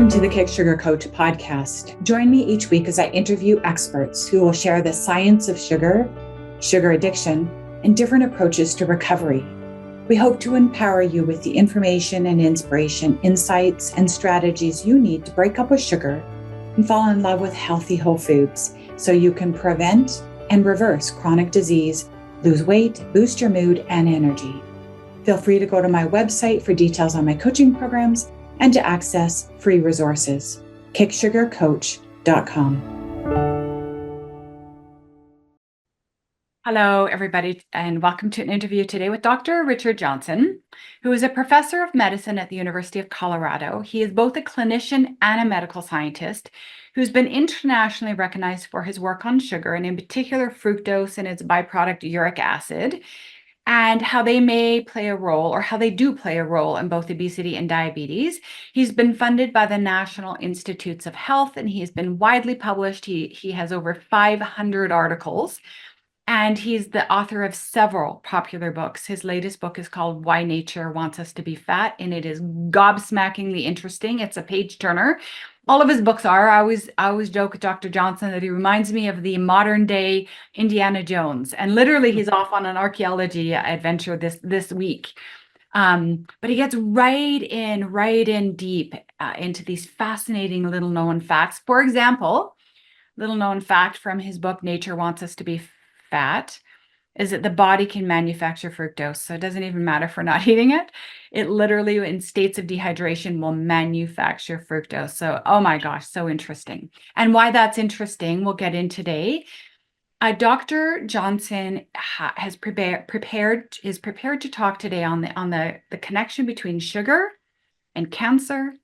Welcome to the Kick Sugar Coach podcast. Join me each week as I interview experts who will share the science of sugar, sugar addiction, and different approaches to recovery. We hope to empower you with the information and inspiration, insights, and strategies you need to break up with sugar and fall in love with healthy whole foods so you can prevent and reverse chronic disease, lose weight, boost your mood and energy. Feel free to go to my website for details on my coaching programs and to access free resources, kicksugarcoach.com. Hello, everybody, and welcome to an interview today with Dr. Richard Johnson, who is a professor of medicine at the University of Colorado. He is both a clinician and a medical scientist who's been internationally recognized for his work on sugar, and in particular fructose and its byproduct uric acid, and how they may play a role, or how they do play a role, in both obesity and diabetes. He's been funded by the National Institutes of Health, and he has been widely published. He has over 500 articles, and he's the author of several popular books. His latest book is called Why Nature Wants Us to Be Fat, and it is gobsmackingly interesting. It's a page turner. All of his books are. I always joke with Dr. Johnson that he reminds me of the modern day Indiana Jones, and literally he's off on an archaeology adventure this week. But he gets right in deep into these fascinating little known facts. For example, little known fact from his book Nature Wants Us to Be Fat is that the body can manufacture fructose. So it doesn't even matter if we're not eating it. It literally, in states of dehydration, will manufacture fructose. So, oh my gosh, so interesting. And why that's interesting, we'll get in today. Dr. Johnson is prepared to talk today on the connection between sugar and cancer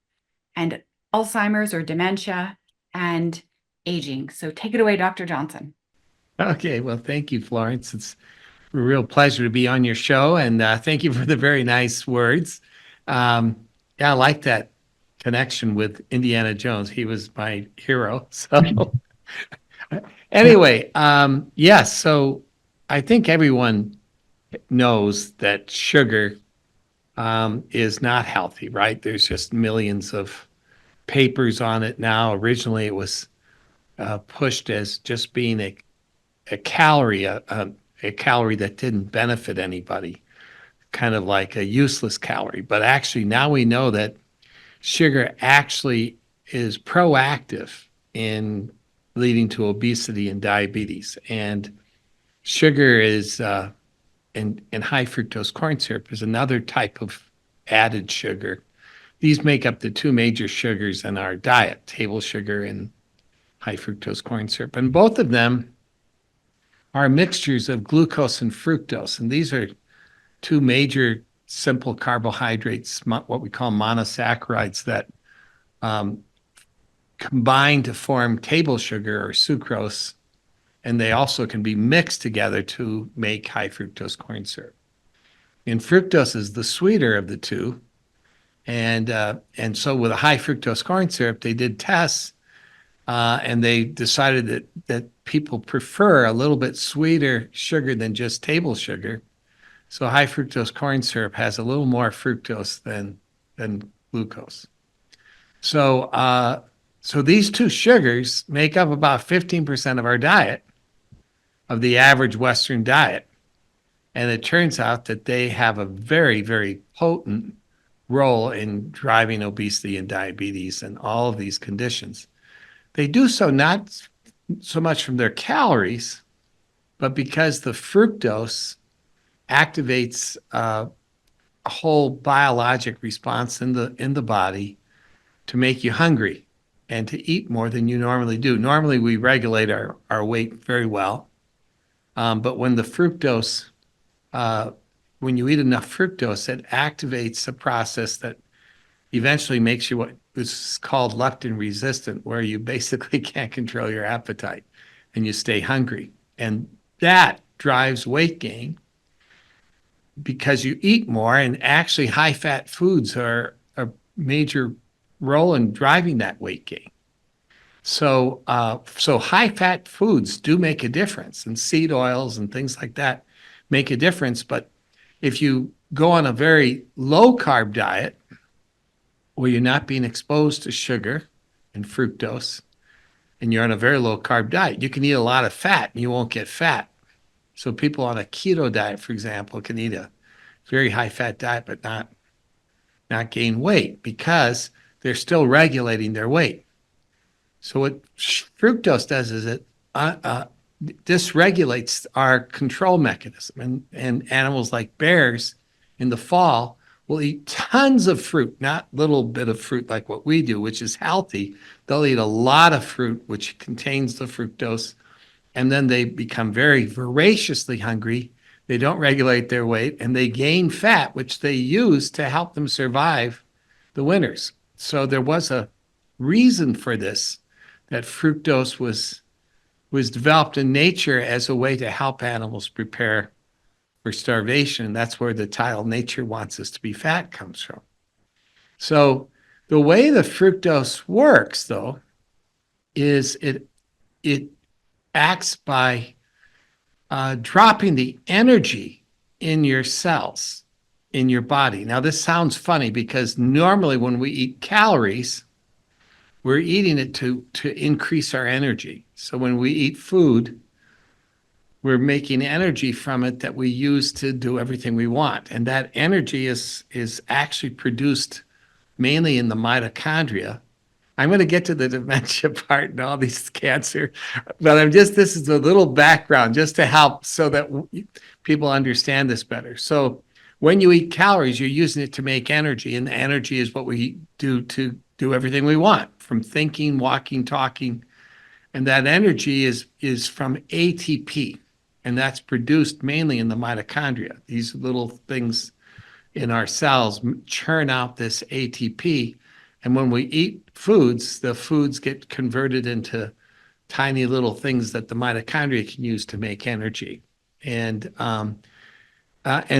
and Alzheimer's or dementia and aging. So take it away, Dr. Johnson. Okay, well, thank you, Florence. It's a real pleasure to be on your show, and thank you for the very nice words. Yeah, I like that connection with Indiana Jones. He was my hero. So anyway, yes, so I think everyone knows that sugar is not healthy, right? There's just millions of papers on it now. Originally, it was pushed as just being a calorie, a calorie that didn't benefit anybody, kind of like a useless calorie. But actually, now we know that sugar actually is proactive in leading to obesity and diabetes. And sugar is, and high fructose corn syrup is another type of added sugar. These make up the two major sugars in our diet, table sugar and high fructose corn syrup. And both of them are mixtures of glucose and fructose. And these are two major simple carbohydrates, what we call monosaccharides, that combine to form table sugar or sucrose. And they also can be mixed together to make high fructose corn syrup. And fructose is the sweeter of the two. And so with a high fructose corn syrup, they did tests and they decided that people prefer a little bit sweeter sugar than just table sugar. So high fructose corn syrup has a little more fructose than glucose. So these two sugars make up about 15% of our diet, of the average Western diet. And it turns out that they have a very, very potent role in driving obesity and diabetes and all of these conditions. They do so not so much from their calories, but because the fructose activates a whole biologic response in the body to make you hungry and to eat more than you normally do. Normally, we regulate our weight very well, but when the fructose, when you eat enough fructose, it activates a process that eventually makes you what is called leptin resistant, where you basically can't control your appetite and you stay hungry. And that drives weight gain because you eat more, and actually high fat foods are a major role in driving that weight gain. So high fat foods do make a difference, and seed oils and things like that make a difference. But if you go on a very low carb diet, where you're not being exposed to sugar and fructose, and you're on a very low carb diet. You can eat a lot of fat and you won't get fat. So people on a keto diet, for example, can eat a very high fat diet, but not gain weight because they're still regulating their weight. So what fructose does is it dysregulates our control mechanism. And animals like bears in the fall will eat tons of fruit, not little bit of fruit like what we do, which is healthy. They'll eat a lot of fruit, which contains the fructose, and then they become very voraciously hungry. They don't regulate their weight, and they gain fat, which they use to help them survive the winters. So there was a reason for this, that fructose was developed in nature as a way to help animals prepare for starvation. And that's where the title "Nature Wants Us to Be Fat" comes from. So the way the fructose works, though, is it acts by dropping the energy in your cells in your body. Now, this sounds funny because normally when we eat calories, we're eating it to increase our energy. So when we eat food, we're making energy from it that we use to do everything we want. And that energy is actually produced mainly in the mitochondria. I'm going to get to the dementia part and all these cancer, but this is a little background just to help so that people understand this better. So when you eat calories, you're using it to make energy, and the energy is what we do to do everything we want, from thinking, walking, talking. And that energy is from ATP, and that's produced mainly in the mitochondria. These little things in our cells churn out this ATP. And when we eat foods, the foods get converted into tiny little things that the mitochondria can use to make energy. And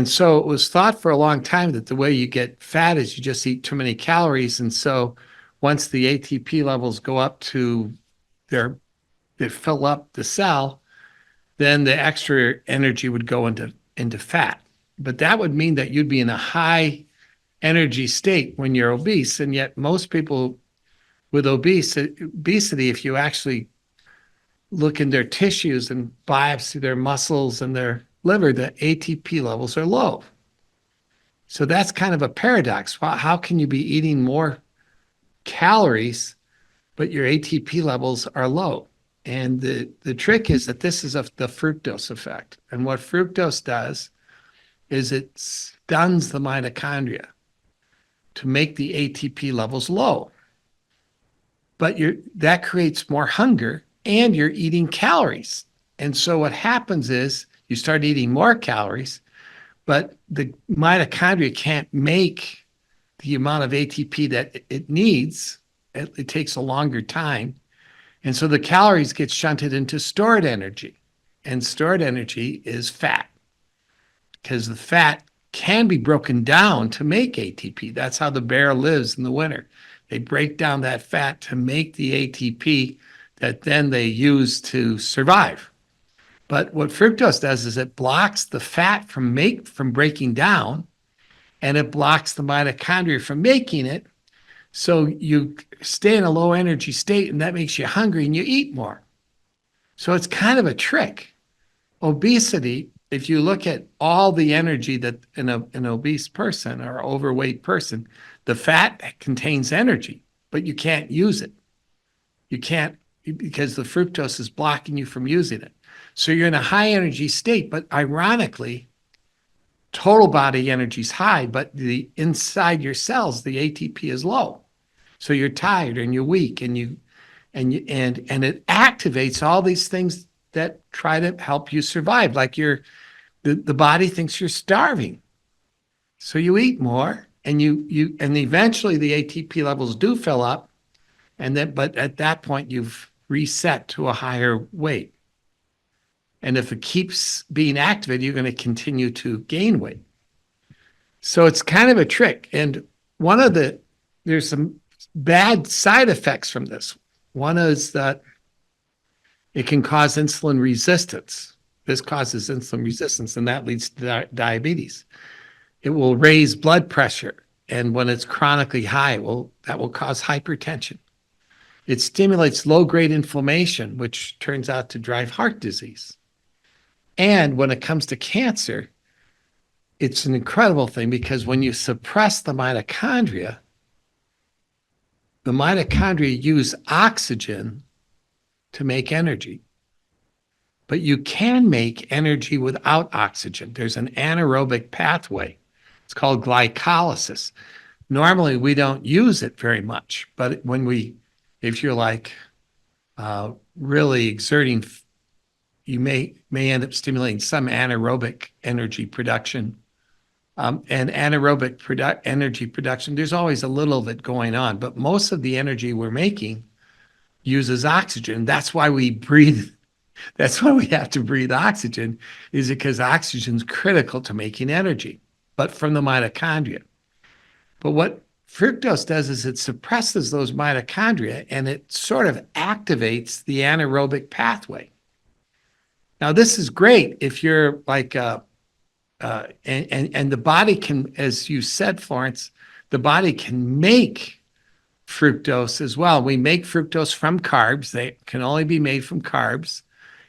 so it was thought for a long time that the way you get fat is you just eat too many calories. And so once the ATP levels go up to they fill up the cell, then the extra energy would go into fat. But that would mean that you'd be in a high energy state when you're obese. And yet most people with obesity, if you actually look in their tissues and biopsy their muscles and their liver, the ATP levels are low. So that's kind of a paradox. How can you be eating more calories, but your ATP levels are low? And the trick is that this is the fructose effect. And what fructose does is it stuns the mitochondria to make the ATP levels low. But that creates more hunger, and you're eating calories. And so what happens is you start eating more calories, but the mitochondria can't make the amount of ATP that it needs. It takes a longer time. And so the calories get shunted into stored energy. And stored energy is fat, because the fat can be broken down to make ATP. That's how the bear lives in the winter. They break down that fat to make the ATP that then they use to survive. But what fructose does is it blocks the fat from breaking down, and it blocks the mitochondria from making it. So you stay in a low energy state, and that makes you hungry and you eat more. So it's kind of a trick. Obesity, if you look at all the energy that an obese person or overweight person, the fat contains energy, but you can't use it. You can't, because the fructose is blocking you from using it. So you're in a high energy state, but ironically, total body energy is high, but inside your cells, the ATP is low. So you're tired and you're weak, and it activates all these things that try to help you survive. Like the body thinks you're starving. So you eat more, and and eventually the ATP levels do fill up. But at that point you've reset to a higher weight. And if it keeps being activated, you're going to continue to gain weight. So it's kind of a trick. And there's some bad side effects from this. One is that it can cause insulin resistance. This causes insulin resistance, and that leads to diabetes. It will raise blood pressure. And when it's chronically high, that will cause hypertension. It stimulates low-grade inflammation, which turns out to drive heart disease. And when it comes to cancer, it's an incredible thing because when you suppress the mitochondria use oxygen to make energy. But you can make energy without oxygen. There's an anaerobic pathway. It's called glycolysis. Normally, we don't use it very much, but if you're like really exerting, you may end up stimulating some anaerobic energy production. And anaerobic energy production, there's always a little of it going on, but most of the energy we're making uses oxygen. That's why we breathe. That's why we have to breathe oxygen, is because oxygen is critical to making energy, but from the mitochondria. But what fructose does is it suppresses those mitochondria and it sort of activates the anaerobic pathway. Now, this is great if you're like, and the body can, as you said, Florence, the body can make fructose as well. We make fructose from carbs. They can only be made from carbs,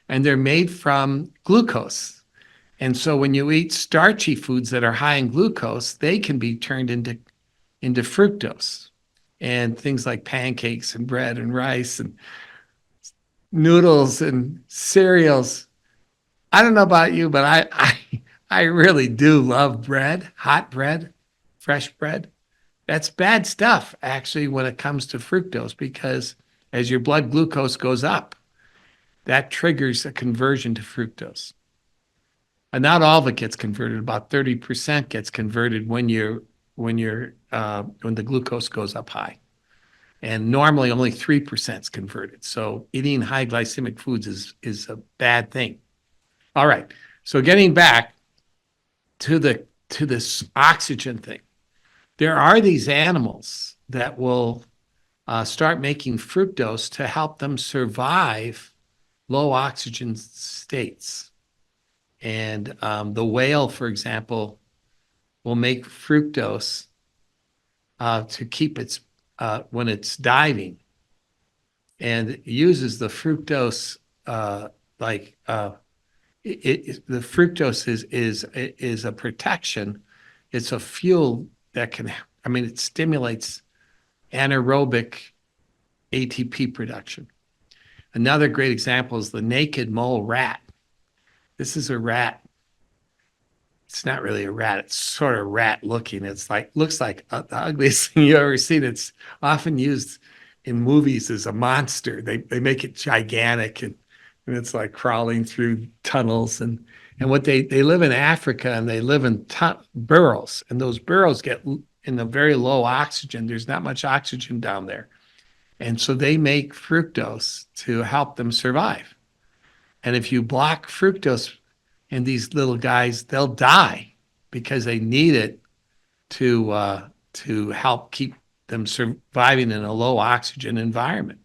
and they're made from glucose. And so when you eat starchy foods that are high in glucose, they can be turned into fructose. And things like pancakes and bread and rice and noodles and cereals. I don't know about you, but I really do love bread, hot bread, fresh bread. That's bad stuff, actually, when it comes to fructose, because as your blood glucose goes up, that triggers a conversion to fructose. And not all of it gets converted. About 30% gets converted when the glucose goes up high. And normally only 3% is converted. So eating high glycemic foods is a bad thing. All right. So getting back to this oxygen thing, there are these animals that will start making fructose to help them survive low oxygen states. And the whale, for example, will make fructose to keep when it's diving, and it uses the fructose the fructose is a protection. It's a fuel that it stimulates anaerobic ATP production. Another great example is the naked mole rat. This is a rat. It's not really a rat. It's sort of rat looking. Looks like the ugliest thing you've ever seen. It's often used in movies as a monster. They make it gigantic and it's like crawling through tunnels and what they live in Africa, and they live in burrows, and those burrows get in the very low oxygen. There's not much oxygen down there. And so they make fructose to help them survive. And if you block fructose in these little guys, they'll die because they need it to help keep them surviving in a low oxygen environment.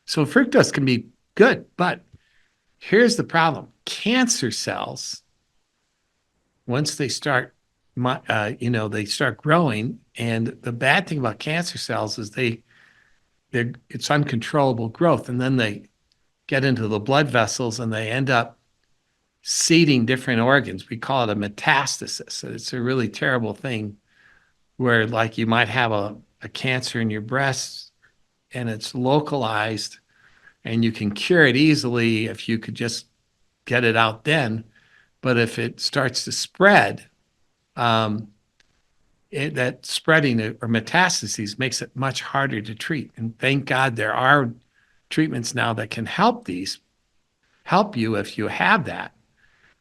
So fructose can be good, but here's the problem. Cancer cells, once they start, they start growing, and the bad thing about cancer cells is it's uncontrollable growth, and then they get into the blood vessels and they end up seeding different organs. We call it a metastasis. It's a really terrible thing where, like, you might have a cancer in your breast and it's localized, and you can cure it easily if you could just get it out then. But if it starts to spread, that spreading or metastases makes it much harder to treat. And thank God there are treatments now that can help you if you have that,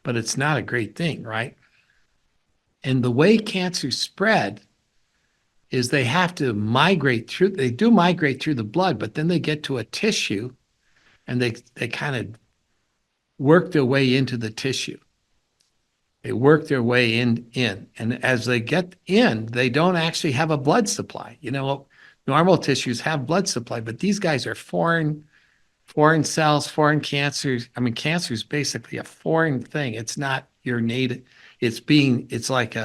but it's not a great thing, right? And the way cancers spread is they do migrate through the blood, but then they get to a tissue and they kind of work their way into the tissue. They work their way in. And as they get in, they don't actually have a blood supply. Normal tissues have blood supply, but these guys are foreign cells, foreign cancers. Cancer is basically a foreign thing. It's not your native. It's like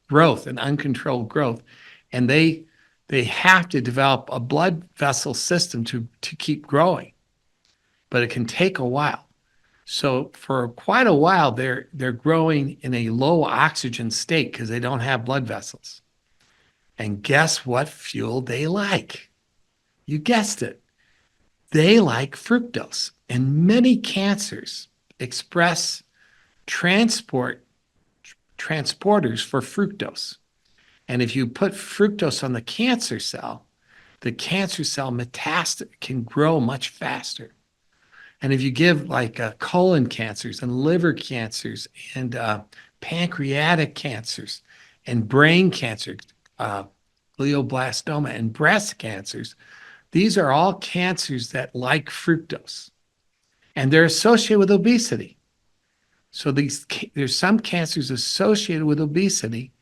growth and uncontrolled growth. And they have to develop a blood vessel system to keep growing, but it can take a while. So for quite a while, they're growing in a low oxygen state because they don't have blood vessels. And guess what fuel they like? You guessed it. They like fructose. And many cancers express transporters for fructose. And if you put fructose on the cancer cell can grow much faster. And if you give like colon cancers and liver cancers and pancreatic cancers and brain cancer, glioblastoma and breast cancers, these are all cancers that like fructose, and they're associated with obesity. So there's some cancers associated with obesity,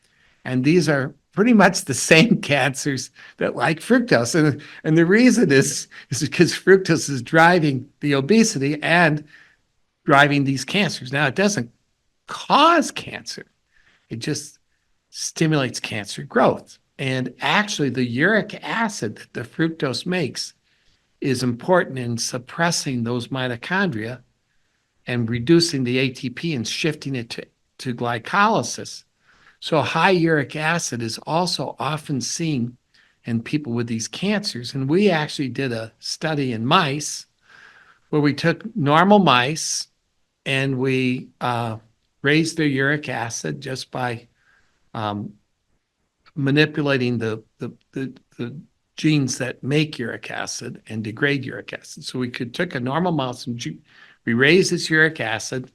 and these are pretty much the same cancers that like fructose. And the reason is because fructose is driving the obesity and driving these cancers. Now, it doesn't cause cancer. It just stimulates cancer growth. And actually, the uric acid that the fructose makes is important in suppressing those mitochondria and reducing the ATP and shifting it to glycolysis. So high uric acid is also often seen in people with these cancers. And we actually did a study in mice where we took normal mice and we raised their uric acid just by manipulating the genes that make uric acid and degrade uric acid. So we took a normal mouse and we raised its uric acid.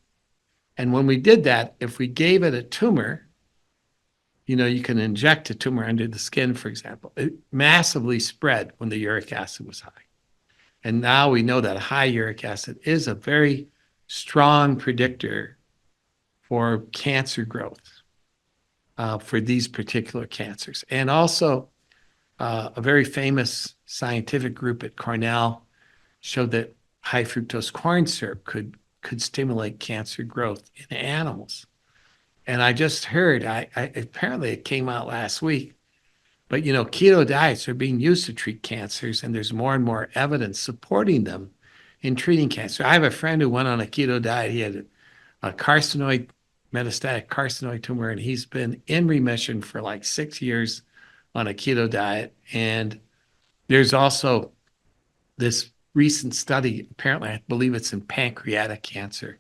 And when we did that, if we gave it a tumor, you can inject a tumor under the skin, for example, it massively spread when the uric acid was high. And now we know that high uric acid is a very strong predictor for cancer growth for these particular cancers. And also, a very famous scientific group at Cornell showed that high fructose corn syrup could stimulate cancer growth in animals. And I just heard, apparently it came out last week, but keto diets are being used to treat cancers, and there's more and more evidence supporting them in treating cancer. I have a friend who went on a keto diet. He had a metastatic carcinoid tumor, and he's been in remission for like 6 years on a keto diet. And there's also this recent study, apparently, I believe it's in pancreatic cancer.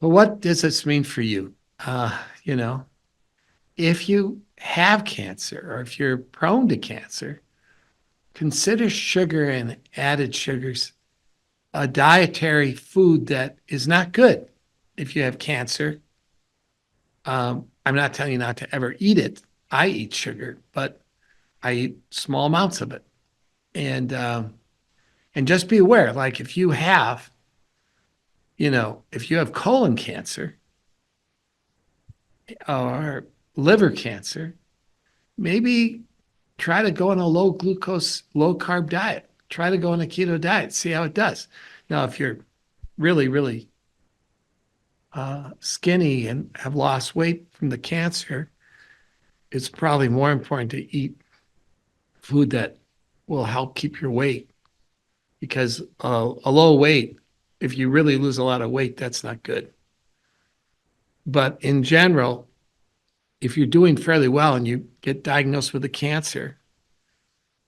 So what does this mean for you? If you have cancer or if you're prone to cancer, consider sugar and added sugars a dietary food that is not good if you have cancer. I'm not telling you not to ever eat it. I eat sugar, but I eat small amounts of it. And just be aware, like if you have colon cancer or liver cancer, maybe try to go on a low glucose, low carb diet. Try to go on a keto diet, see how it does. Now, if you're really, really skinny and have lost weight from the cancer, it's probably more important to eat food that will help keep your weight, because a low weight, if you really lose a lot of weight, that's not good. But in general, if you're doing fairly well and you get diagnosed with a cancer,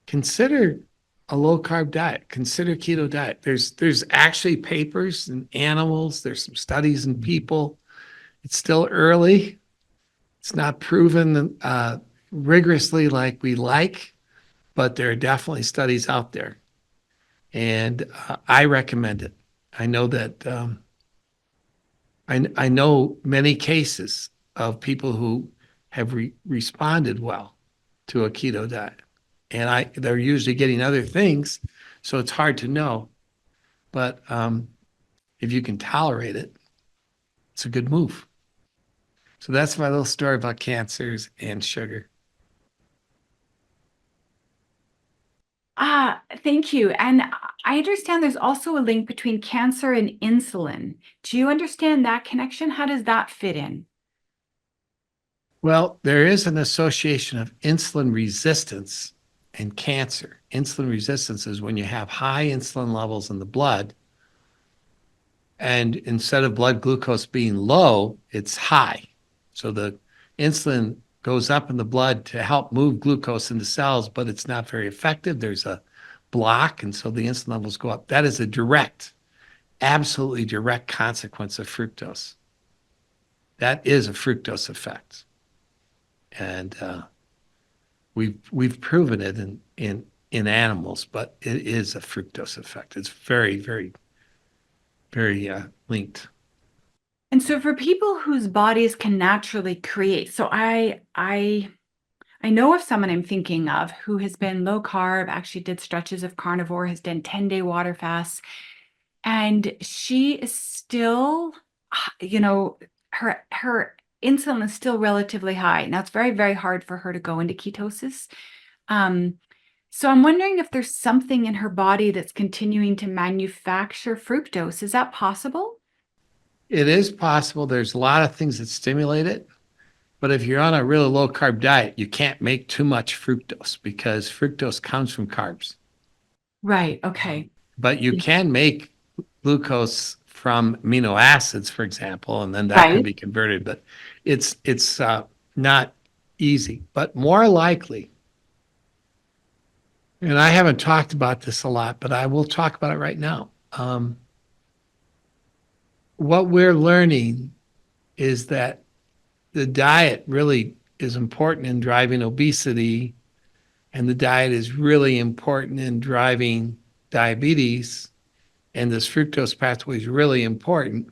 consider a low carb diet, consider keto diet. There's actually papers in animals, there's some studies in people. It's still early. It's not proven rigorously like we like, but there are definitely studies out there. And I recommend it. I know that I know many cases of people who have responded well to a keto diet. And they're usually getting other things, so it's hard to know. But if you can tolerate it, it's a good move. So that's my little story about cancers and sugar. Thank you. And I understand there's also a link between cancer and insulin. Do you understand that connection? How does that fit in? Well, there is an association of insulin resistance and cancer. Insulin resistance is when you have high insulin levels in the blood, and instead of blood glucose being low, it's high. So the insulin goes up in the blood to help move glucose into cells, but it's not very effective. There's a block, and so the insulin levels go up. That is a direct, absolutely direct consequence of fructose. That is a fructose effect. And we've proven it in animals, but it is a fructose effect. It's very, very, very linked. And so for people whose bodies can naturally create, so I know of someone I'm thinking of who has been low carb, actually did stretches of carnivore, has done 10-day water fasts, and she is still, you know, her insulin is still relatively high. Now it's very, very hard for her to go into ketosis. Um, so I'm wondering if there's something in her body that's continuing to manufacture fructose. Is that possible? It is possible. There's a lot of things that stimulate it. But if you're on a really low carb diet, you can't make too much fructose because fructose comes from carbs. Right. Okay. But you can make glucose from amino acids, for example, and then that can Right. be converted. But it's not easy. But more likely, and I haven't talked about this a lot, but I will talk about it right now. What we're learning is that the diet really is important in driving obesity, and the diet is really important in driving diabetes, and this fructose pathway is really important.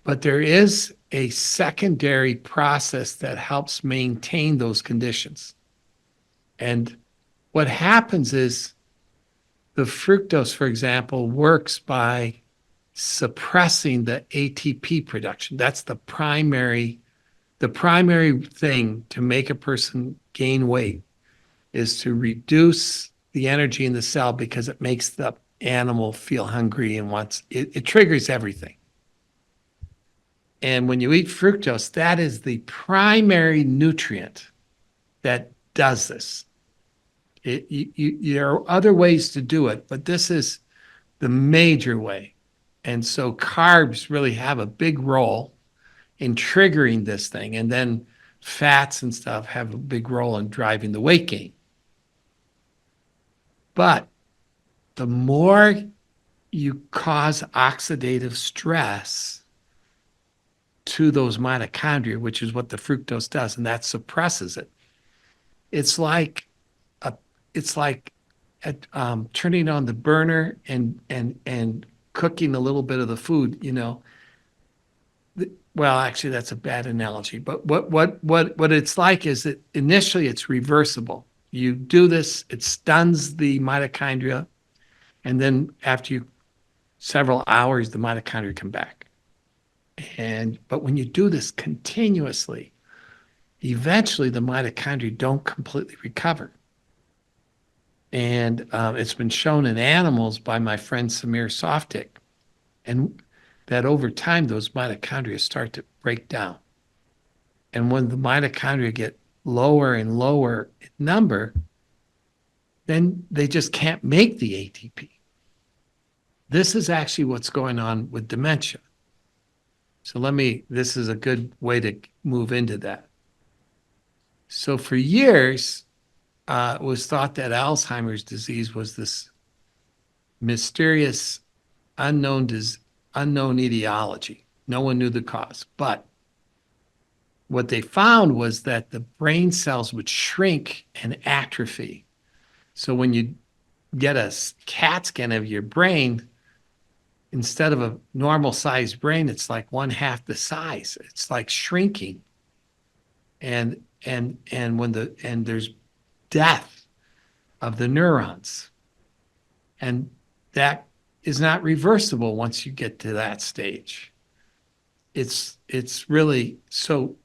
But there is a secondary process that helps maintain those conditions. And what happens is the fructose, for example, works by suppressing the ATP production. That's the primary thing to make a person gain weight is to reduce the energy in the cell because it makes the animal feel hungry and it triggers everything. And when you eat fructose, that is the primary nutrient that does this. There are other ways to do it, but this is the major way. And so carbs really have a big role in triggering this thing. And then fats and stuff have a big role in driving the weight gain. But the more you cause oxidative stress to those mitochondria, which is what the fructose does, and that suppresses it. It's like a, it's like turning on the burner and cooking a little bit of the food. Well, actually, that's a bad analogy. But what it's like is that initially it's reversible. You do this, it stuns the mitochondria, and then after several hours, the mitochondria come back. But when you do this continuously, eventually the mitochondria don't completely recover. And it's been shown in animals by my friend Samir Softic, and that over time those mitochondria start to break down. And when the mitochondria get lower and lower in number, then they just can't make the ATP. This is actually what's going on with dementia. So this is a good way to move into that. So for years, it was thought that Alzheimer's disease was this mysterious, unknown etiology. No one knew the cause. But what they found was that the brain cells would shrink and atrophy. So when you get a CAT scan of your brain, instead of a normal sized brain, it's like one half the size. It's like shrinking. And there's death of the neurons. And that is not reversible once you get to that stage. It's really so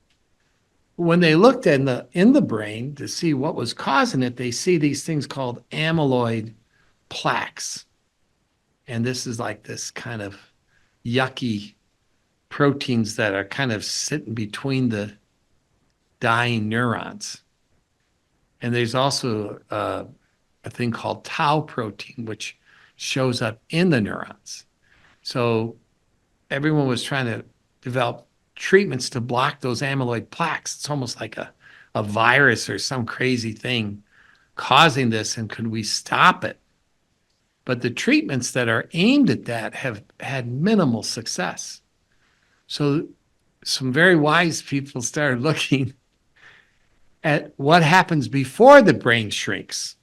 when they looked in the brain to see what was causing it, they see these things called amyloid plaques. And this is like this kind of yucky proteins that are kind of sitting between the dying neurons. And there's also a thing called tau protein, which shows up in the neurons. So everyone was trying to develop treatments to block those amyloid plaques. It's almost like a virus or some crazy thing causing this, and could we stop it? But the treatments that are aimed at that have had minimal success. So some very wise people started looking at what happens before the brain shrinks.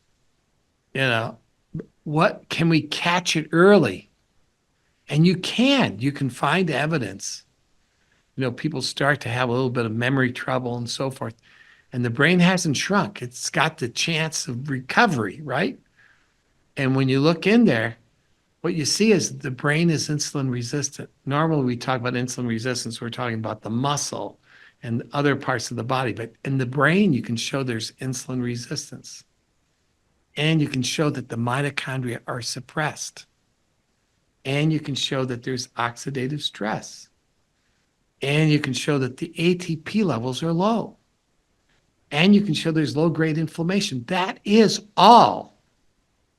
What can we catch it early? And you can find evidence. People start to have a little bit of memory trouble and so forth. And the brain hasn't shrunk. It's got the chance of recovery, right? And when you look in there, what you see is the brain is insulin resistant. Normally, we talk about insulin resistance, we're talking about the muscle and other parts of the body. But in the brain, you can show there's insulin resistance. And you can show that the mitochondria are suppressed. And you can show that there's oxidative stress. And you can show that the ATP levels are low. And you can show there's low-grade inflammation. That is all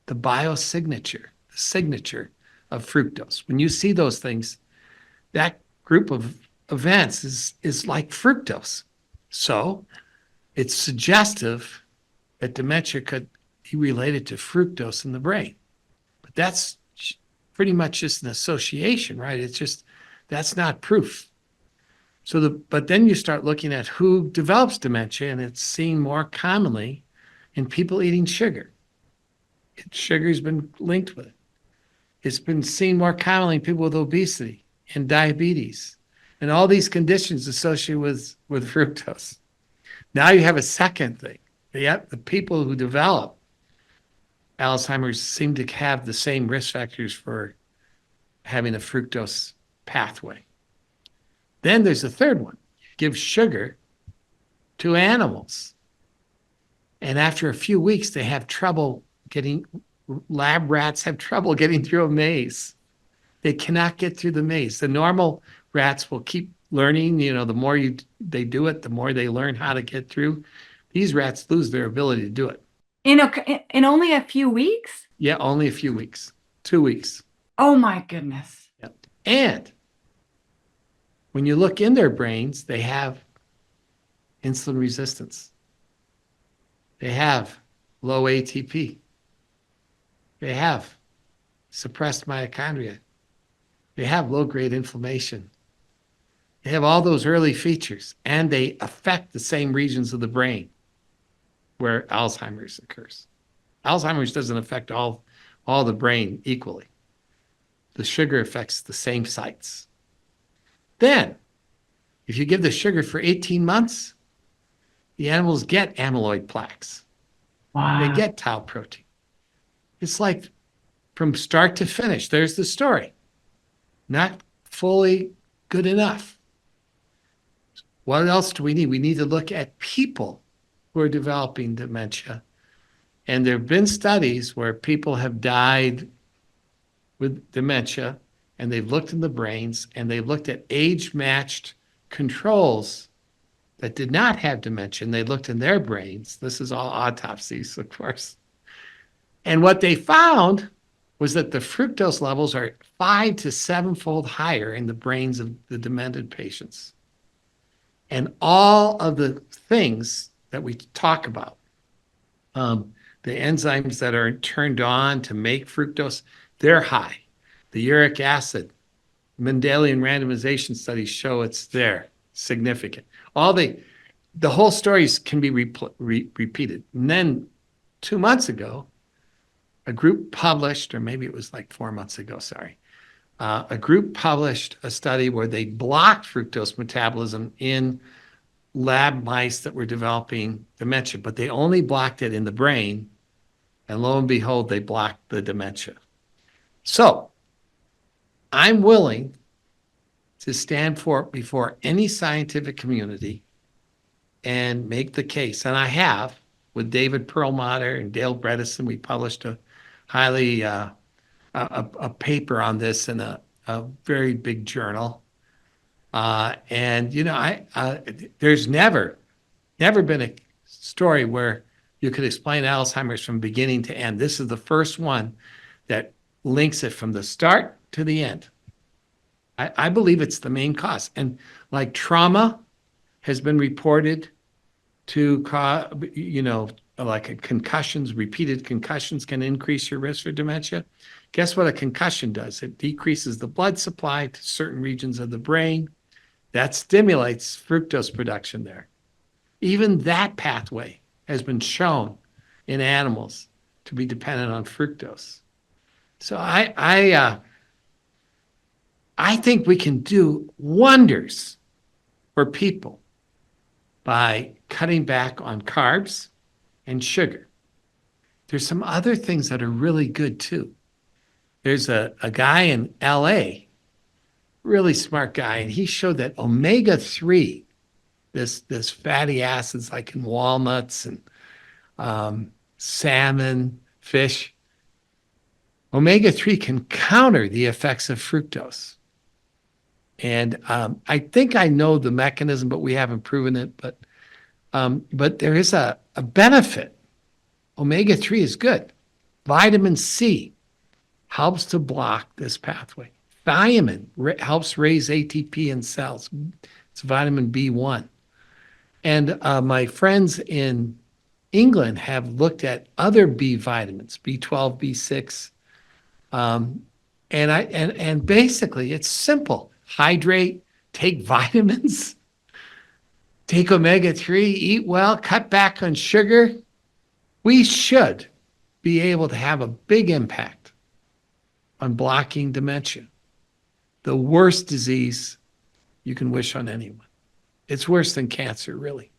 the biosignature, the signature of fructose. When you see those things, that group of events is like fructose. So it's suggestive that dementia could be related to fructose in the brain. But that's pretty much just an association, right? That's not proof. But then you start looking at who develops dementia, and it's seen more commonly in people eating sugar. Sugar's been linked with it. It's been seen more commonly in people with obesity and diabetes and all these conditions associated with fructose. Now you have a second thing. Yet the people who develop Alzheimer's seem to have the same risk factors for having a fructose pathway. Then there's a third one. You give sugar to animals. And after a few weeks, they have trouble lab rats have trouble getting through a maze. They cannot get through the maze. The normal rats will keep learning. The more they do it, the more they learn how to get through. These rats lose their ability to do it. In only a few weeks? Yeah, only a few weeks. 2 weeks. Oh my goodness. Yep. And when you look in their brains, they have insulin resistance. They have low ATP. They have suppressed mitochondria. They have low-grade inflammation. They have all those early features, and they affect the same regions of the brain where Alzheimer's occurs. Alzheimer's doesn't affect all the brain equally. The sugar affects the same sites. Then, if you give the sugar for 18 months, the animals get amyloid plaques. Wow. They get tau protein. It's like from start to finish, there's the story. Not fully good enough. What else do we need? We need to look at people who are developing dementia. And there have been studies where people have died with dementia, and they've looked in the brains, and they've looked at age-matched controls that did not have dementia, and they looked in their brains. This is all autopsies, of course. And what they found was that the fructose levels are 5 to 7-fold higher in the brains of the demented patients. And all of the things that we talk about, the enzymes that are turned on to make fructose, they're high. The uric acid, Mendelian randomization studies show it's there, significant. The whole stories can be repeated. And then 2 months ago, a group published, or maybe it was like 4 months ago, sorry. A group published a study where they blocked fructose metabolism in lab mice that were developing dementia, but they only blocked it in the brain, and lo and behold, they blocked the dementia. So I'm willing to stand before any scientific community and make the case, and I have, with David Perlmutter and Dale Bredesen. We published a paper on this in a very big journal. And there's never never been a story where you could explain Alzheimer's from beginning to end. This is the first one that links it from the start to the end. I believe it's the main cause. And like trauma has been reported to cause, like concussions, repeated concussions can increase your risk for dementia. Guess what a concussion does? It decreases the blood supply to certain regions of the brain. That stimulates fructose production there. Even that pathway has been shown in animals to be dependent on fructose. So I think we can do wonders for people by cutting back on carbs and sugar. There's some other things that are really good too. There's a guy in LA, really smart guy, and he showed that omega-3, this fatty acids like in walnuts and salmon, fish, omega-3 can counter the effects of fructose. And I think I know the mechanism, but we haven't proven it. But there is a benefit. Omega-3 is good. Vitamin C helps to block this pathway. Thiamine helps raise ATP in cells. It's vitamin B1. And my friends in England have looked at other B vitamins, B12, B6. And basically it's simple. Hydrate, take vitamins, take omega-3, eat well, cut back on sugar. We should be able to have a big impact on blocking dementia, the worst disease you can wish on anyone. It's worse than cancer, really,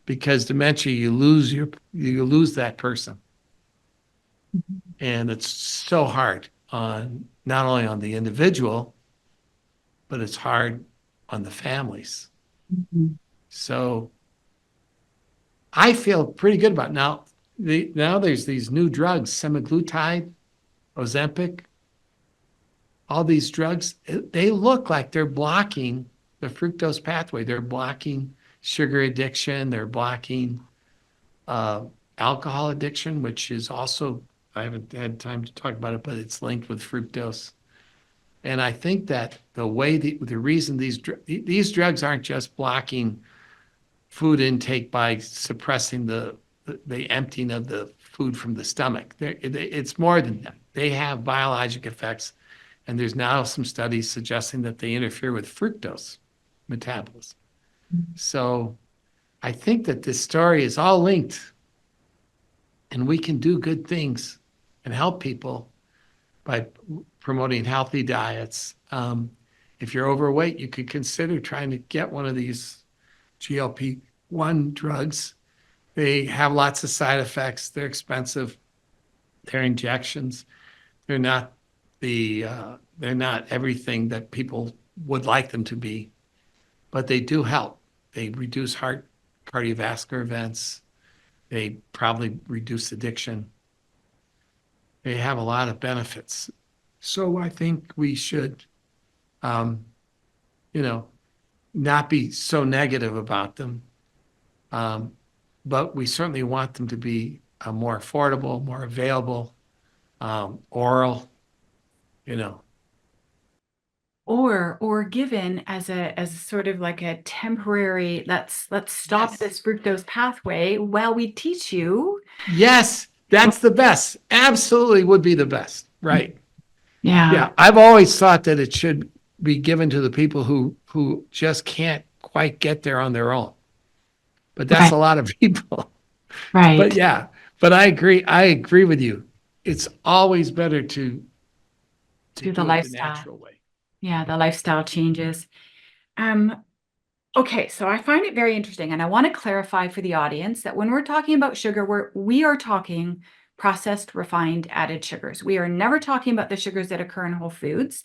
because dementia, you lose that person. And it's so hard on not only on the individual, but it's hard on the families. Mhm. So I feel pretty good about it. Now there's these new drugs, semaglutide, Ozempic, all these drugs, they look like they're blocking the fructose pathway. They're blocking sugar addiction. They're blocking alcohol addiction, which is also, I haven't had time to talk about it, but it's linked with fructose. And I think that the reason these drugs aren't just blocking food intake by suppressing the emptying of the food from the stomach. It's more than that. They have biologic effects, and there's now some studies suggesting that they interfere with fructose metabolism. So I think that this story is all linked, and we can do good things and help people by promoting healthy diets. If you're overweight, you could consider trying to get one of these GLP-1 drugs. They have lots of side effects. They're expensive. They're injections. They're not everything that people would like them to be, but they do help. They reduce cardiovascular events. They probably reduce addiction. They have a lot of benefits. So I think we should, not be so negative about them. But we certainly want them to be more affordable, more available, oral, Or given as sort of like a temporary, let's stop Yes. this fructose pathway while we teach you. Yes, that's the best. Absolutely would be the best. Right. Yeah. Yeah. I've always thought that it should be given to the people who just can't quite get there on their own. But that's Right. a lot of people. But Right. yeah, but I agree with you. It's always better to Do the do it the lifestyle. natural way. Yeah, the lifestyle changes. Okay, so I find it very interesting, and I want to clarify for the audience that when we're talking about sugar, we are talking processed, refined, added sugars. We are never talking about the sugars that occur in whole foods,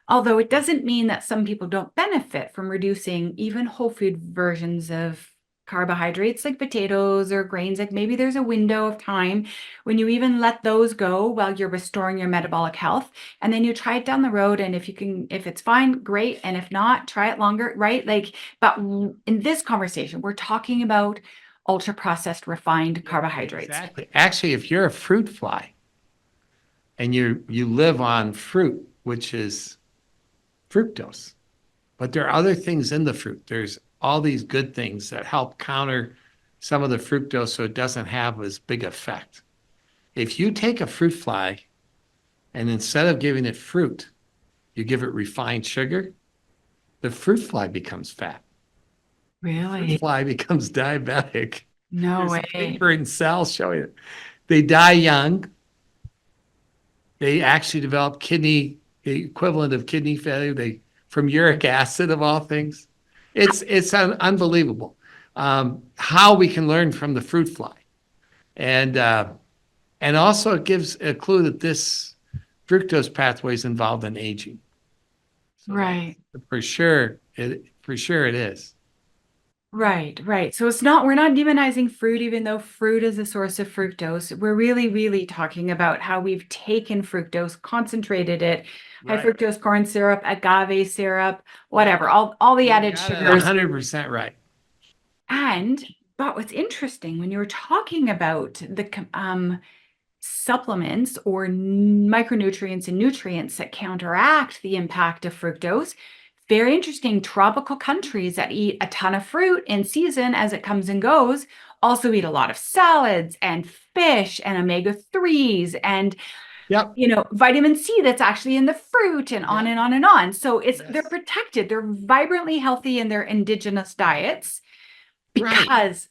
although it doesn't mean that some people don't benefit from reducing even whole food versions of carbohydrates like potatoes or grains, like maybe there's a window of time when you even let those go while you're restoring your metabolic health. And then you try it down the road. And if it's fine, great. And if not, try it longer, right? But in this conversation, we're talking about ultra processed refined carbohydrates. Exactly. Actually, if you're a fruit fly and you live on fruit, which is fructose, but there are other things in the fruit. There's all these good things that help counter some of the fructose so it doesn't have as big effect. If you take a fruit fly and instead of giving it fruit, you give it refined sugar, the fruit fly becomes fat. Really? Fruit fly becomes diabetic. No There's a way. paper in Cell showing it. They die young. They actually develop the equivalent of kidney failure. From uric acid of all things. It's unbelievable how we can learn from the fruit fly, and also it gives a clue that this fructose pathway is involved in aging. So Right. for sure it is. Right. So we're not demonizing fruit, even though fruit is a source of fructose. We're really, really talking about how we've taken fructose, concentrated it, high Right. fructose corn syrup, agave syrup, whatever, all the added sugars. 100% right. But what's interesting when you were talking about the supplements or micronutrients and nutrients that counteract the impact of fructose, very interesting. Tropical countries that eat a ton of fruit in season as it comes and goes also eat a lot of salads and fish and omega-3s and Yep. vitamin C that's actually in the fruit and on and on and on. So they're Yes. protected. They're vibrantly healthy in their indigenous diets Right.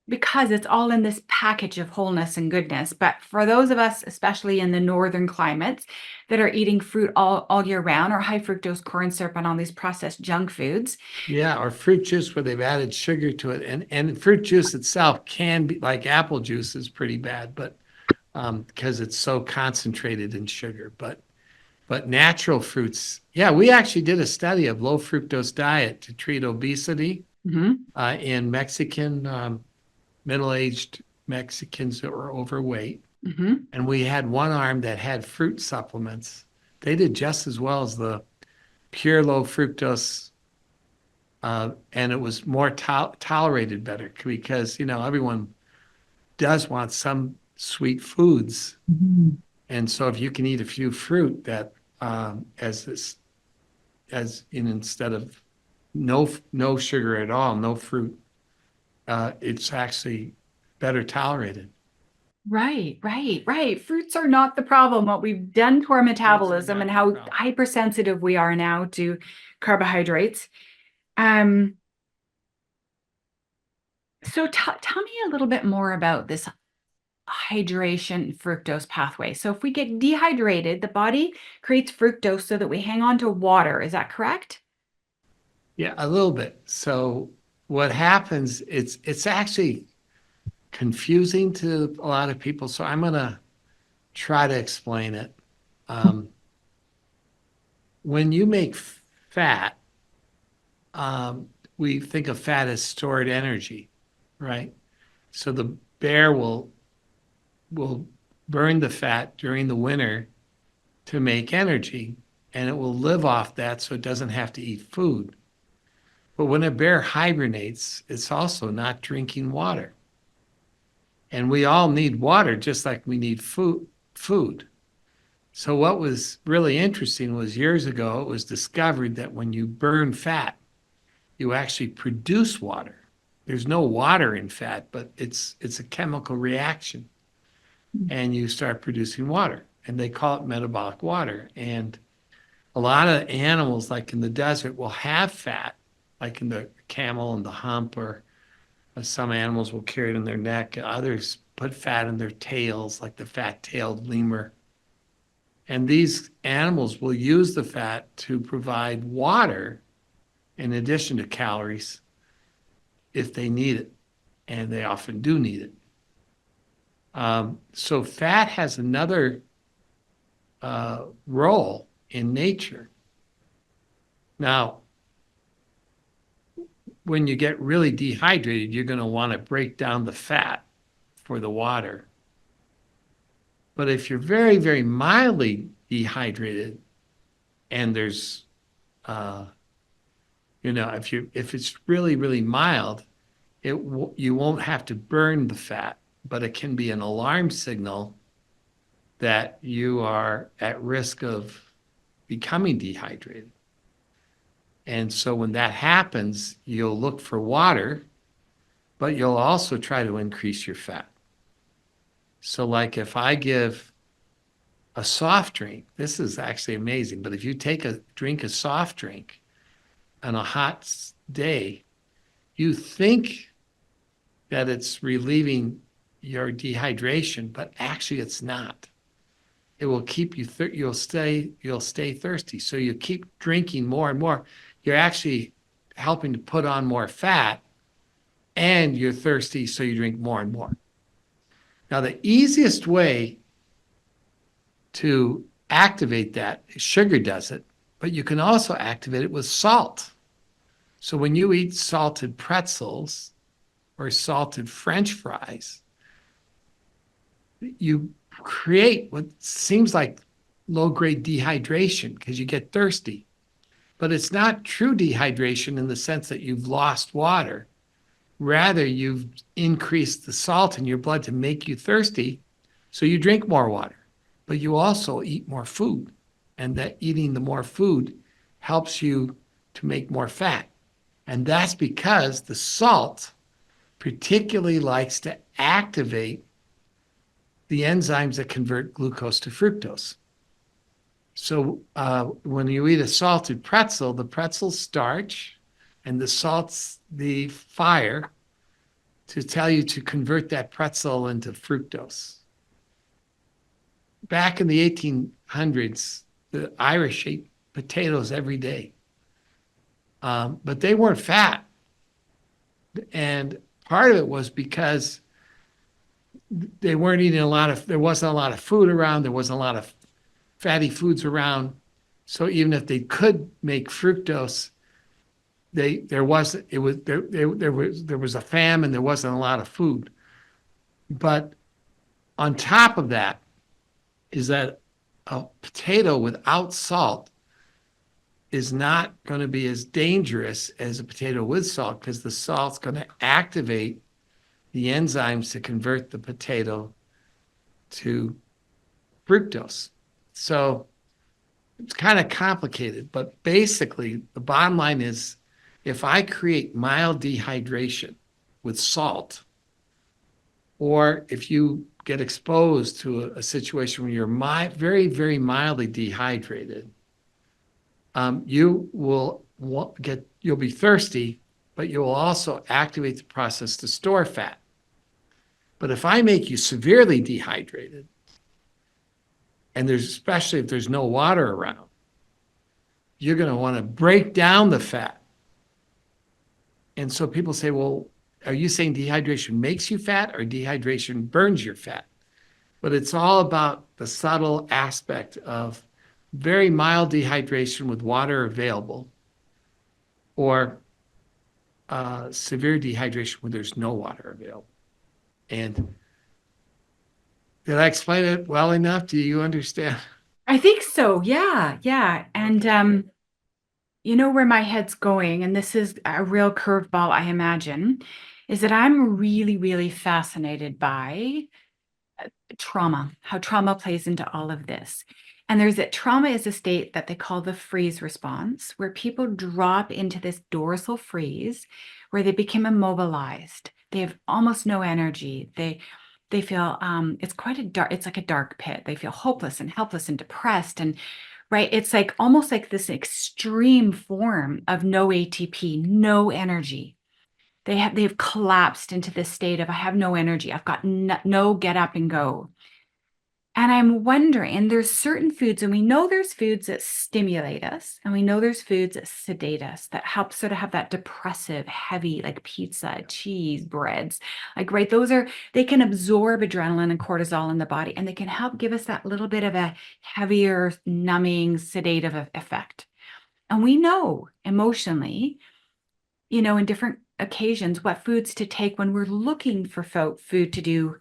because it's all in this package of wholeness and goodness. But for those of us, especially in the northern climates, that are eating fruit all year round, or high fructose corn syrup and all these processed junk foods. Yeah, or fruit juice where they've added sugar to it. And fruit juice itself can be like apple juice is pretty bad, but because it's so concentrated in sugar. But natural fruits, yeah, we actually did a study of low fructose diet to treat obesity in middle-aged Mexicans that were overweight. And we had one arm that had fruit supplements. They did just as well as the pure low fructose, and it was more tolerated better because, everyone does want some sweet foods. And so if you can eat a few fruit that instead of no sugar at all, no fruit, it's actually better tolerated. Right. Fruits are not the problem. What we've done to our metabolism and how hypersensitive we are now to carbohydrates. So tell me a little bit more about this hydration fructose pathway. So if we get dehydrated, the body creates fructose so that we hang on to water. Is that correct? Yeah, a little bit. So what happens, it's actually confusing to a lot of people. So I'm going to try to explain it. When you make fat, we think of fat as stored energy, right? So the bear will burn the fat during the winter to make energy, and it will live off that so it doesn't have to eat food. But when a bear hibernates, it's also not drinking water. And we all need water just like we need food. So what was really interesting was years ago, it was discovered that when you burn fat, you actually produce water. There's no water in fat, but it's a chemical reaction. And you start producing water. And they call it metabolic water. And a lot of animals, like in the desert, will have fat, like in the camel and the hump, or some animals will carry it in their neck. Others put fat in their tails, like the fat-tailed lemur. And these animals will use the fat to provide water in addition to calories if they need it. And they often do need it. So fat has another role in nature. Now, when you get really dehydrated, you're going to want to break down the fat for the water. But if you're very, very mildly dehydrated and there's, if it's really, really mild, you won't have to burn the fat, but it can be an alarm signal that you are at risk of becoming dehydrated. And so when that happens, you'll look for water, but you'll also try to increase your fat. So like if I give a soft drink, this is actually amazing, but if you drink a soft drink on a hot day, you think that it's relieving your dehydration, but actually it's not. It will keep you, you'll stay thirsty. So you keep drinking more and more. You're actually helping to put on more fat, and you're thirsty, so you drink more and more. Now, the easiest way to activate that, sugar does it, but you can also activate it with salt. So when you eat salted pretzels or salted French fries, you create what seems like low-grade dehydration because you get thirsty. But it's not true dehydration in the sense that you've lost water. Rather, you've increased the salt in your blood to make you thirsty, so you drink more water. But you also eat more food, and that eating the more food helps you to make more fat. And that's because the salt particularly likes to activate the enzymes that convert glucose to fructose. So when you eat a salted pretzel, the pretzel's starch and the salt's the fire to tell you to convert that pretzel into fructose. Back in the 1800s, the Irish ate potatoes every day, but they weren't fat. And part of it was because they weren't eating there wasn't a lot of food around, there wasn't a lot of fatty foods around. So even if they could make fructose, there was a famine, there wasn't a lot of food. But on top of that is that a potato without salt is not going to be as dangerous as a potato with salt, because the salt's going to activate the enzymes to convert the potato to fructose. So it's kind of complicated, but basically the bottom line is if I create mild dehydration with salt, or if you get exposed to a situation where you're very, very mildly dehydrated, you'll be thirsty, but you will also activate the process to store fat. But if I make you severely dehydrated, and especially if there's no water around, you're going to want to break down the fat. And so people say, well, are you saying dehydration makes you fat or dehydration burns your fat? But it's all about the subtle aspect of very mild dehydration with water available, or severe dehydration when there's no water available. And did I explain it well enough? Do you understand? I think so. Yeah. Yeah. And you know where my head's going, and this is a real curveball, I imagine, is that I'm really, really fascinated by trauma, how trauma plays into all of this. And trauma is a state that they call the freeze response, where people drop into this dorsal freeze where they become immobilized. They have almost no energy. They feel it's like a dark pit. They feel hopeless and helpless and depressed. And right, it's like almost like this extreme form of no ATP, no energy. They've collapsed into this state of I have no energy. I've got no get up and go. And I'm wondering, and there's certain foods, and we know there's foods that stimulate us, and we know there's foods that sedate us, that help sort of have that depressive, heavy, like pizza, cheese, breads. Like, right, they can absorb adrenaline and cortisol in the body, and they can help give us that little bit of a heavier, numbing, sedative effect. And we know emotionally in different occasions, what foods to take when we're looking for food to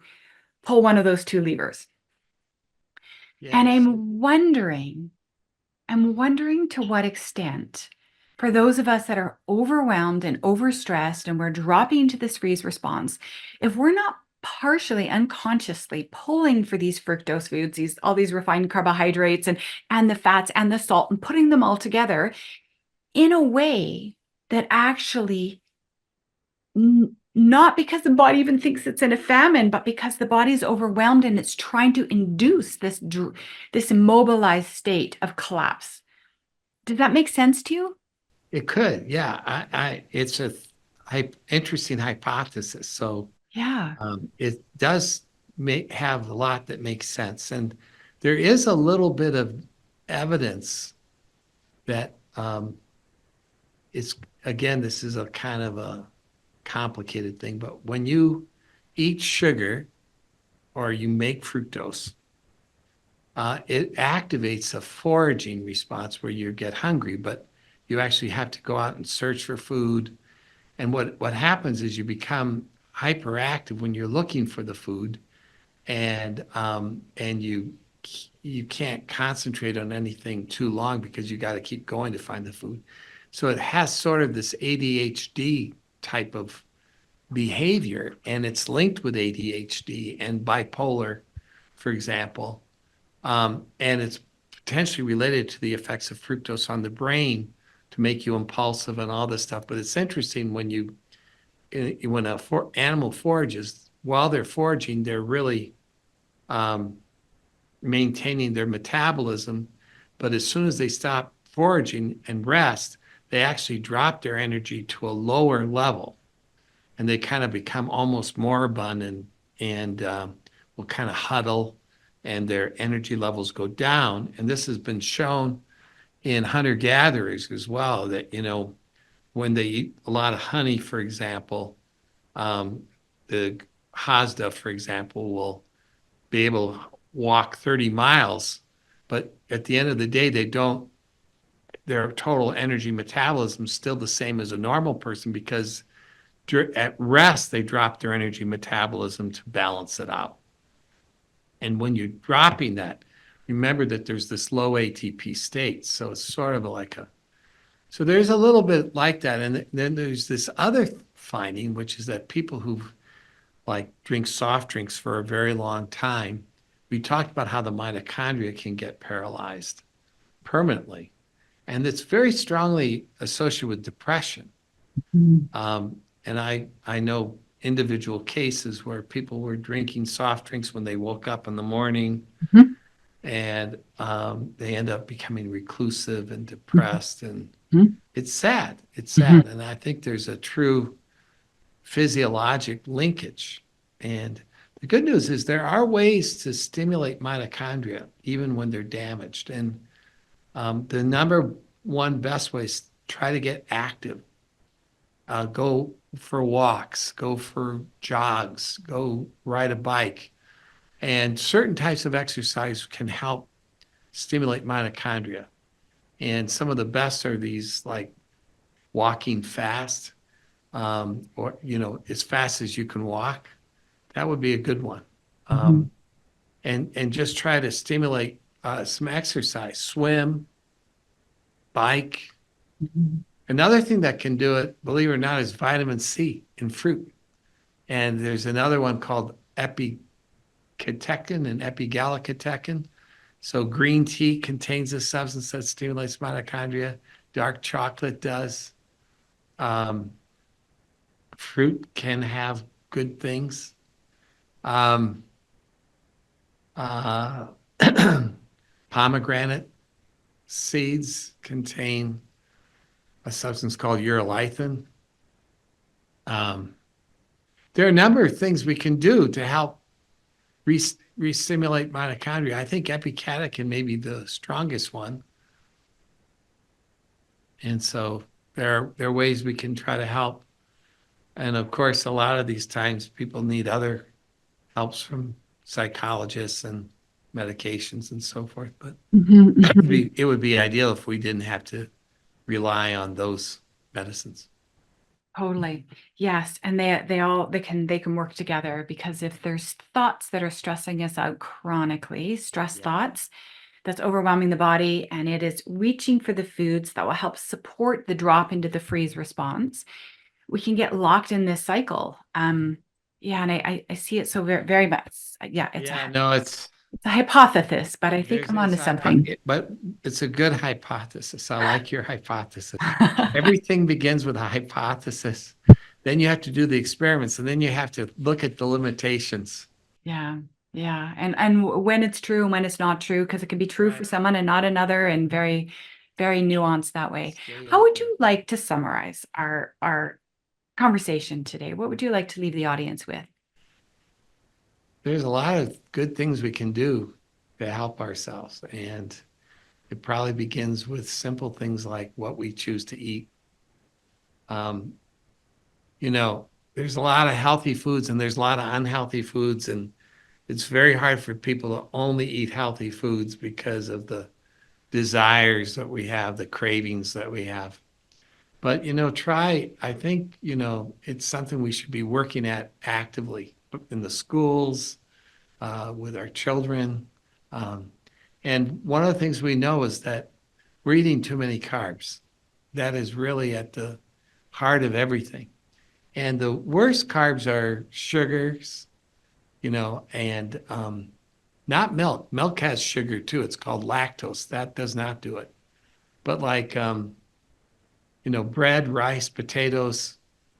pull one of those two levers. And Yes. I'm wondering to what extent, for those of us that are overwhelmed and overstressed and we're dropping into this freeze response, if we're not partially unconsciously pulling for these fructose foods, all these refined carbohydrates and the fats and the salt, and putting them all together in a way that actually not because the body even thinks it's in a famine, but because the body is overwhelmed and it's trying to induce this immobilized state of collapse. Does that make sense to you? It could, yeah. It's a interesting hypothesis. So Yeah. it does have a lot that makes sense, and there is a little bit of evidence that it's again, this is a kind of a complicated thing, but when you eat sugar or you make fructose, it activates a foraging response where you get hungry, but you actually have to go out and search for food. And what happens is you become hyperactive when you're looking for the food, and you can't concentrate on anything too long because you got to keep going to find the food. So it has sort of this ADHD type of behavior, and it's linked with ADHD and bipolar, for example. And it's potentially related to the effects of fructose on the brain to make you impulsive and all this stuff. But it's interesting when animal forages, while they're foraging, they're really maintaining their metabolism. But as soon as they stop foraging and rest, they actually drop their energy to a lower level, and they kind of become almost moribund and will kind of huddle, and their energy levels go down. And this has been shown in hunter-gatherers as well, that when they eat a lot of honey, for example, the Hasda, for example, will be able to walk 30 miles, but at the end of the day, their total energy metabolism is still the same as a normal person, because at rest, they drop their energy metabolism to balance it out. And when you're dropping that, remember that there's this low ATP state. So it's sort of so there's a little bit like that. And then there's this other finding, which is that people who drink soft drinks for a very long time, we talked about how the mitochondria can get paralyzed permanently. And it's very strongly associated with depression. And I know individual cases where people were drinking soft drinks when they woke up in the morning, Mhm. and they end up becoming reclusive and depressed. And Mhm. it's sad. It's Mhm. sad. And I think there's a true physiologic linkage. And the good news is there are ways to stimulate mitochondria even when they're damaged. And the number one best way is try to get active. Go for walks, go for jogs, go ride a bike. And certain types of exercise can help stimulate mitochondria. And some of the best are these, like walking fast, or, as fast as you can walk. That would be a good one. Mhm. And just try to stimulate some exercise, swim, bike. Mhm. Another thing that can do it, believe it or not, is vitamin C in fruit. And there's another one called epicatechin and epigallocatechin. So green tea contains a substance that stimulates mitochondria. Dark chocolate does. Um, Fruit can have good things. Um, uh, Pomegranate seeds contain a substance called urolithin. Um, there are a number of things we can do to help re-stimulate mitochondria. I think epicatechin may be the strongest one. And so there are ways we can try to help. And of course, a lot of these times people need other helps from psychologists and medications and so forth. But Mhm. it would be ideal if we didn't have to rely on those medicines. Totally. Yes. And they can work together, because if there's thoughts that are stressing us out chronically, stress Yeah. thoughts, that's overwhelming the body, and it is reaching for the foods that will help support the drop into the freeze response, we can get locked in this cycle. Yeah, and I see it so very, very much. Yeah, Yeah, no, it's a hypothesis, but I think there's I'm it's onto hypo something. but it's a good hypothesis. I like your hypothesis. Everything begins with a hypothesis. Then you have to do the experiments, and then you have to look at the limitations. Yeah, yeah, and when it's true and when it's not true, because it can be true for Right. someone and not another, and very, very nuanced that way. Stay How would open. you like to summarize our conversation today? What would you like to leave the audience with? There's a lot of good things we can do to help ourselves, and it probably begins with simple things like what we choose to eat. Um, you know, there's a lot of healthy foods and there's a lot of unhealthy foods, and it's very hard for people to only eat healthy foods because of the desires that we have, the cravings that we have. But, I think, it's something we should be working at actively in the schools, with our children. Um, and one of the things we know is that we're eating too many carbs. That is really at the heart of everything. And the worst carbs are sugars, and not milk. Milk has sugar too. It's called lactose. That does not do it. But like, bread, rice, potatoes,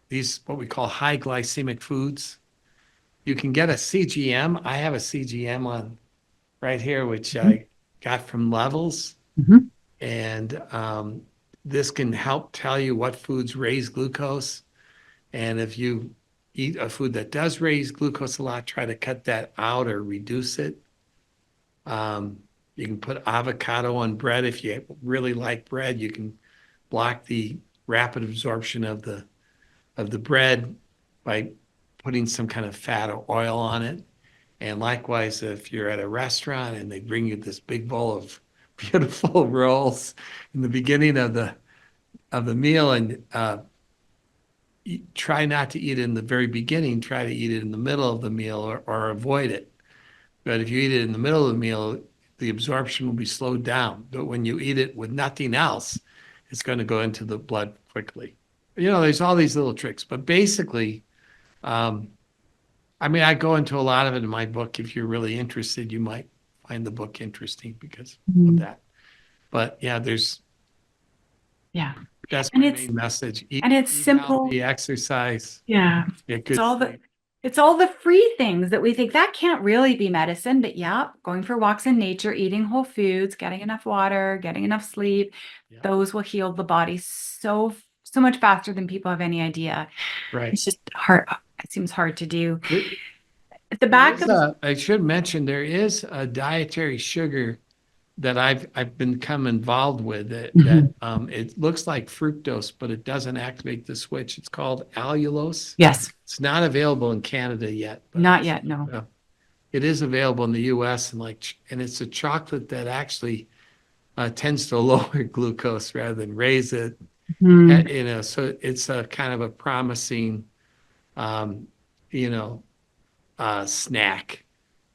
these what we call high glycemic foods. You can get a CGM. I have a CGM on right here, which Mhm, I got from Levels. mhm, And this can help tell you what foods raise glucose. And if you eat a food that does raise glucose a lot, try to cut that out or reduce it. Um, you can put avocado on bread. If you really like bread, you can block the rapid absorption of the bread by putting some kind of fat or oil on it. And likewise, if you're at a restaurant and they bring you this big bowl of beautiful rolls in the beginning of the meal, and try not to eat it in the very beginning, try to eat it in the middle of the meal, or avoid it. But if you eat it in the middle of the meal, the absorption will be slowed down. But when you eat it with nothing else, it's going to go into the blood quickly. There's all these little tricks, but basically, um, I mean, I go into a lot of it in my book. If you're really interested, you might find the book interesting because of mhm. that. But yeah, Yeah, that's and my main message. Eat, it's eat simple. healthy, exercise, Yeah. get It's good all the sleep. it's all the free things that we think that can't really be medicine, but yeah, going for walks in nature, eating whole foods, getting enough water, getting enough sleep, Yeah, those will heal the body so much faster than people have any idea. right. It's just hard. It seems hard to do. There, At the there back is of I should mention, there is a dietary sugar that I've become involved with, that Mhm. it looks like fructose, but it doesn't activate the switch. It's called allulose. Yes, It's not available in Canada yet, but not yet, no. it is available in the US, and it's a chocolate that actually tends to lower glucose rather than raise it. Mhm. So it's a kind of a promising, um, you know, snack.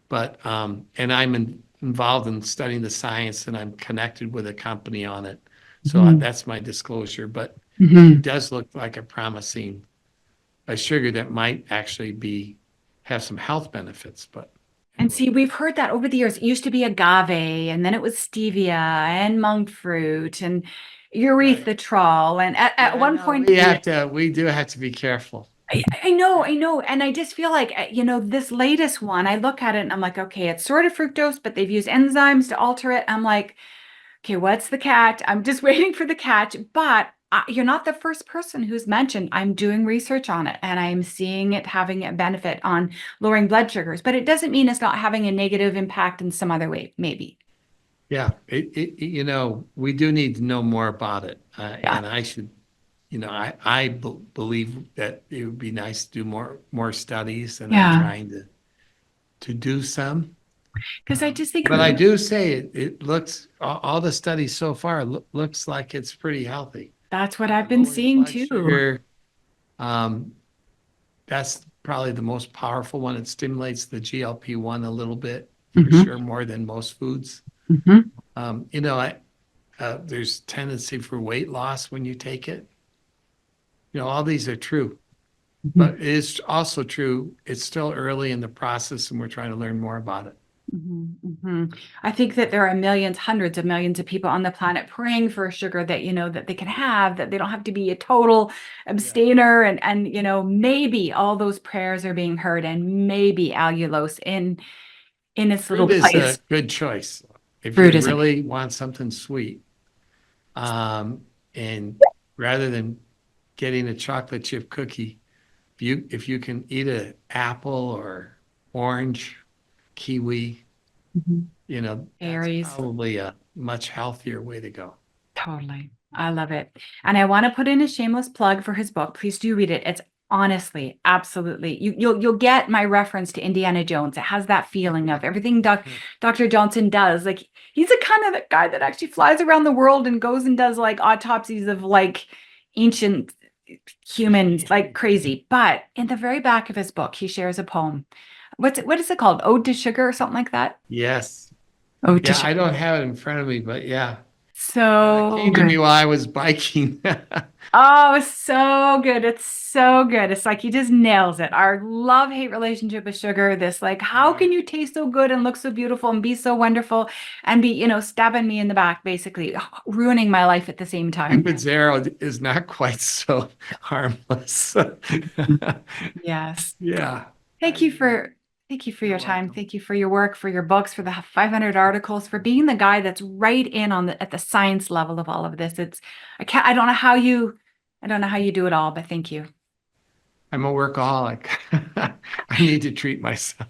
But and involved in studying the science, and I'm connected with a company on it. So Mhm. that's my disclosure. But it Mhm. does look like a sugar that might actually have some health benefits. But And anyway, see, we've heard that over the years. It used to be agave, and then it was stevia and monk fruit and right. erythritol. And at Yeah, one no, point, we do have to be careful. I know. And I just feel like, this latest one, I look at it and I'm like, okay, it's sort of fructose, but they've used enzymes to alter it. I'm like, okay, what's the catch? I'm just waiting for the catch. But you're not the first person who's mentioned. I'm doing research on it and I'm seeing it having a benefit on lowering blood sugars, but it doesn't mean it's not having a negative impact in some other way, maybe. Yeah, we do need to know more about it, Yeah. and I should, I believe that it would be nice to do more studies, and I'm Yeah. trying to do some. Because I just think But I do say it looks, all the studies so far looks like it's pretty healthy. that's what I've been Lowering seeing blood too. sugar, That's probably the most powerful one. It stimulates the GLP-1 a little bit, for Mhm. sure, more than most foods. Mhm. There's tendency for weight loss when you take it. All these are true, but Mhm. it is also true. It's still early in the process and we're trying to learn more about it. Mhm, mhm. I think that there are millions, hundreds of millions of people on the planet praying for a sugar that, that they can have, that they don't have to be a total Yeah. abstainer. And, maybe all those prayers are being heard and maybe allulose in its little Fruit is a place. good choice. If Fruit you is a really want something sweet, and rather than getting a chocolate chip cookie, if you can eat an apple or orange, kiwi, Mhm. that's berries. probably a much healthier way to go. Totally. I love it. And I want to put in a shameless plug for his book. Please do read it. It's honestly, absolutely. You'll get my reference to Indiana Jones. It has that feeling of everything Dr. Johnson does. Like he's the kind of guy that actually flies around the world and goes and does like autopsies of like ancient humans like crazy. But in the very back of his book, he shares a poem. What is it called? Ode to Sugar or something like that? Yes. Ode to Yeah, I Sugar. don't have it in front of me, but yeah. It So came to me good. while I was biking. Oh, it's so good. It's so good. It's like he just nails it. Our love-hate relationship with sugar, this like, how Right. can you taste so good and look so beautiful and be so wonderful and be, stabbing me in the back, basically ruining my life at the same time. Liquid zero is not quite so harmless. Yes. Yeah. Thank you for thank you for You're your time. welcome. Thank you for your work, for your books, for the 500 articles, for being the guy that's right in on at the science level of all of this. I don't know how you do it all, but thank you. I'm a workaholic. I need to treat myself.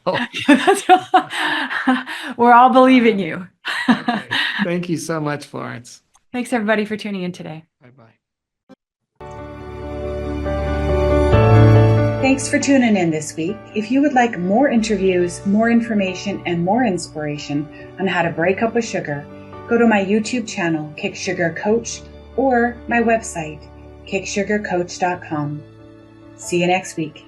We're all believing Uh, you. okay. Thank you so much, Florence. Thanks everybody for tuning in today. Bye-bye. Thanks for tuning in this week. If you would like more interviews, more information, and more inspiration on how to break up with sugar, go to my YouTube channel, Kick Sugar Coach, or my website, kicksugarcoach.com. See you next week.